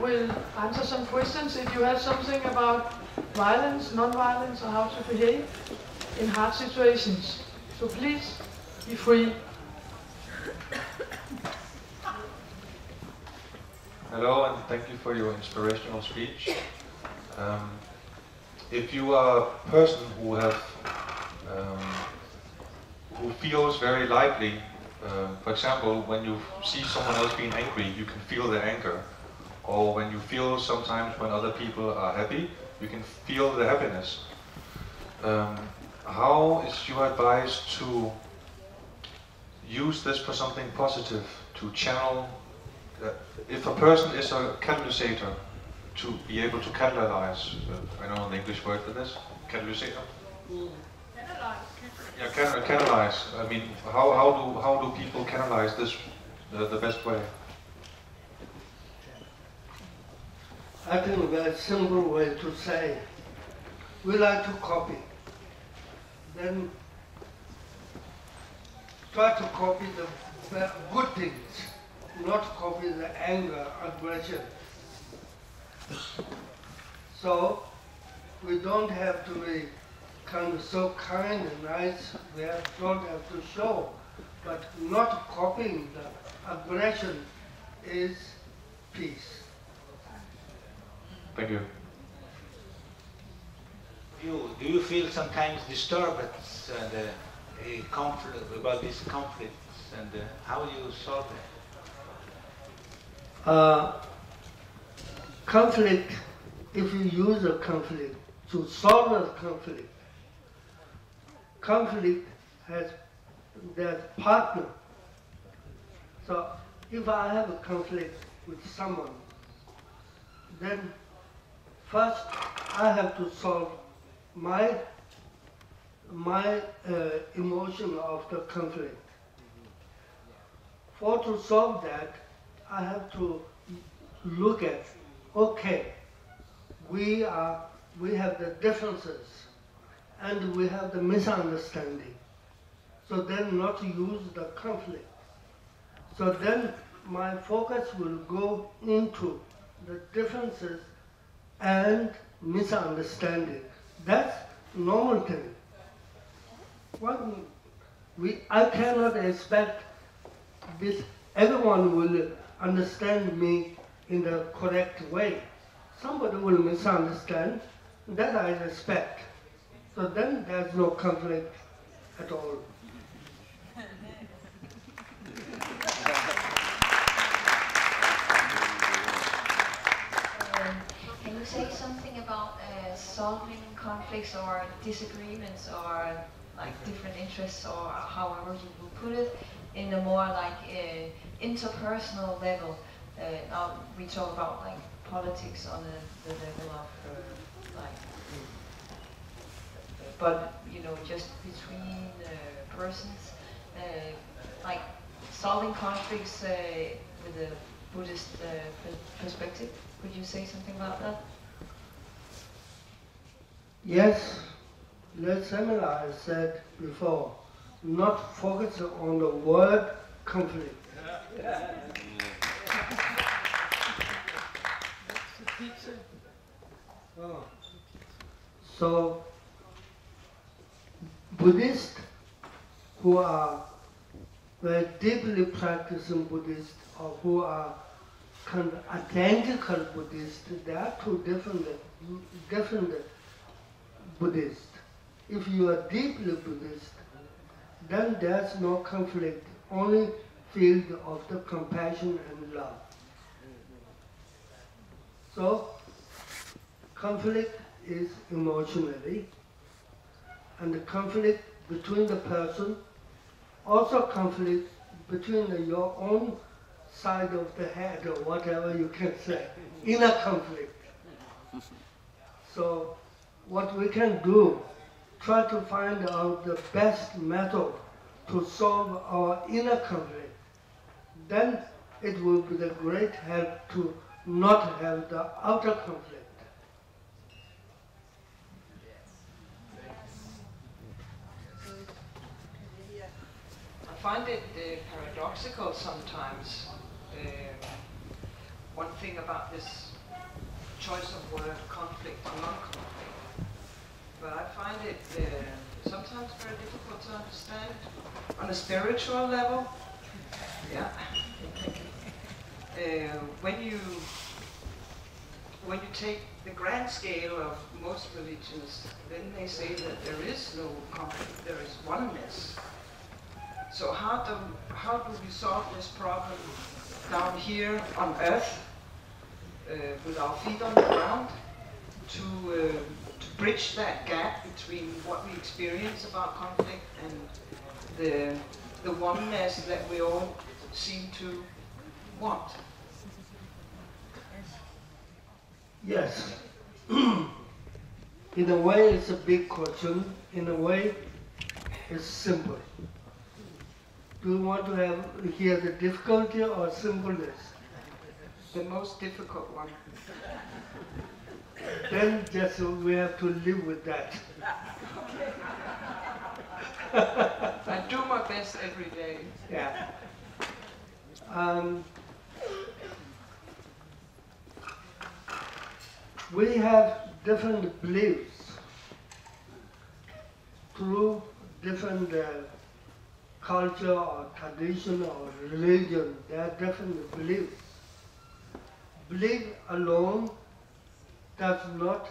will answer some questions if you have something about violence, non-violence, or how to behave in hard situations. So please, be free. Hello, and thank you for your inspirational speech. If you are a person who feels very lightly, for example, when you see someone else being angry, you can feel their anger. Or when you feel sometimes when other people are happy, you can feel the happiness. How is your advice to use this for something positive, to channel? If a person is a catalyst, to be able to catalyze, I don't know the English word for this, catalyst? Yeah, catalyze. I mean, how do people catalyze this the best way? I think a very simple way to say, we like to copy. Then try to copy the good things, not copy the anger, aggression. So we don't have to be kind of so kind and nice, we don't have to show, but not copying the aggression is peace. Thank you. Do you feel sometimes disturbance and conflict about these conflicts, and how do you solve it? Conflict, if you use a conflict to solve a conflict, conflict has their partner. So if I have a conflict with someone, then first I have to solve my emotion of the conflict. To solve that, I have to look at, okay, we have the differences and we have the misunderstanding. So then not use the conflict. So then my focus will go into the differences and misunderstanding. That's normal thing. I cannot expect this, everyone will understand me in the correct way. Somebody will misunderstand, that I respect. So then there's no conflict at all. Can you say something about solving conflicts or disagreements or like different interests or however you will put it in a more like interpersonal level? Now we talk about like politics on the level of like, but you know, just between persons, like solving conflicts with a Buddhist perspective. Could you say something about that? Yes, let's Semela said before, not focus on the word conflict. Oh. So, Buddhists who are very deeply practicing Buddhists or who are kind of identical Buddhists, there are two different Buddhists. If you are deeply Buddhist, then there's no conflict, only field of the compassion and love. So, conflict is emotionally, and the conflict between the person, also conflict between your own side of the head or whatever you can say, inner conflict. So what we can do, try to find out the best method to solve our inner conflict. Then it will be the great help to not have the outer conflict. I find it paradoxical sometimes. One thing about this choice of word, conflict or non-conflict. But I find it sometimes very difficult to understand on a spiritual level. Yeah. When you take the grand scale of most religions, then they say that there is no conflict, there is oneness. So how do we solve this problem down here on earth, with our feet on the ground, to bridge that gap between what we experience about conflict and the oneness that we all seem to want? Yes. In a way, it's a big question. In a way, it's simple. Do you want to hear the difficulty or simpleness? The most difficult one. Then just we have to live with that. I do my best every day. Yeah. We have different beliefs through different culture or tradition or religion. There are different beliefs. Belief alone does not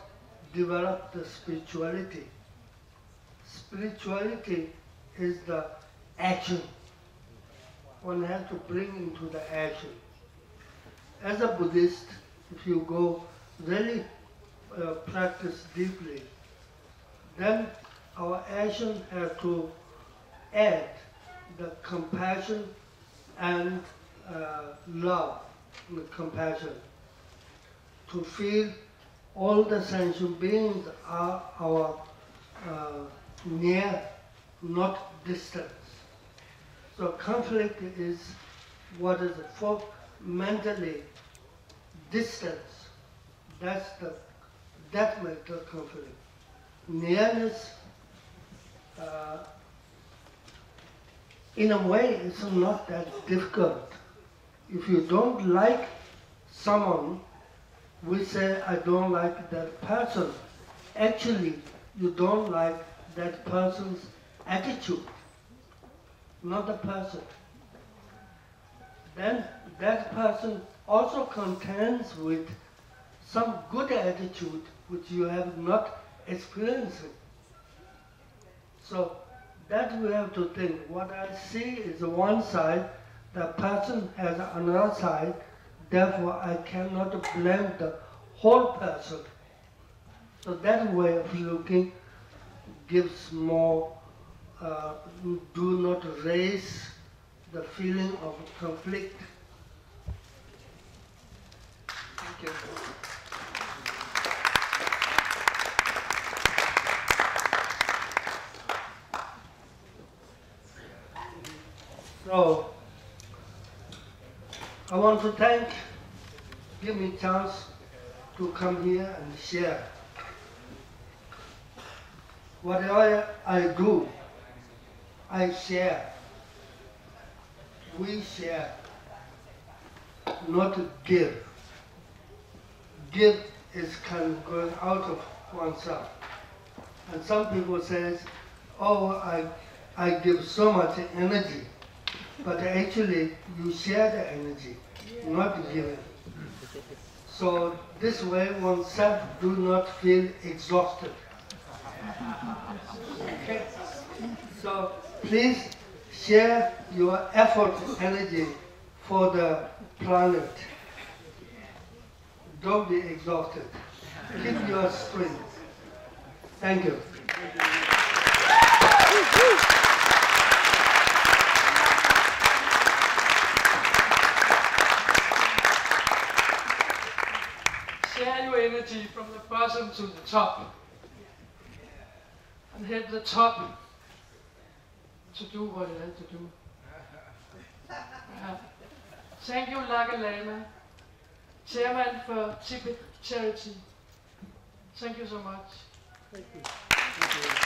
develop the spirituality. Spirituality is the action. One has to bring into the action. As a Buddhist, if you go really practice deeply, then our action has to add the compassion and love, the compassion, to feel all the sentient beings are our near, not distance. So conflict is what is for mentally distance. That's that mental conflict. Nearness, in a way, it's not that difficult. If you don't like someone, we say, I don't like that person. Actually, you don't like that person's attitude, not the person. Then that person also contends with some good attitude which you have not experienced. So that we have to think. What I see is one side, the person has another side, therefore I cannot blame the whole person. So that way of looking gives more, do not raise the feeling of conflict. Thank you. So, I want to give me a chance to come here and share. Whatever I do, I share. We share, not give. Give is kind of going out of oneself. And some people say, oh, I give so much energy. But actually, you share the energy, not giving. So this way, oneself do not feel exhausted. Okay? So please share your effort, energy for the planet. Don't be exhausted. Keep your strength. Thank you. Share your energy from the bottom to the top. And help the top to do what it has to do. Thank you, Lakha Lama, Chairman for Tibet Charity. Thank you so much. Thank you.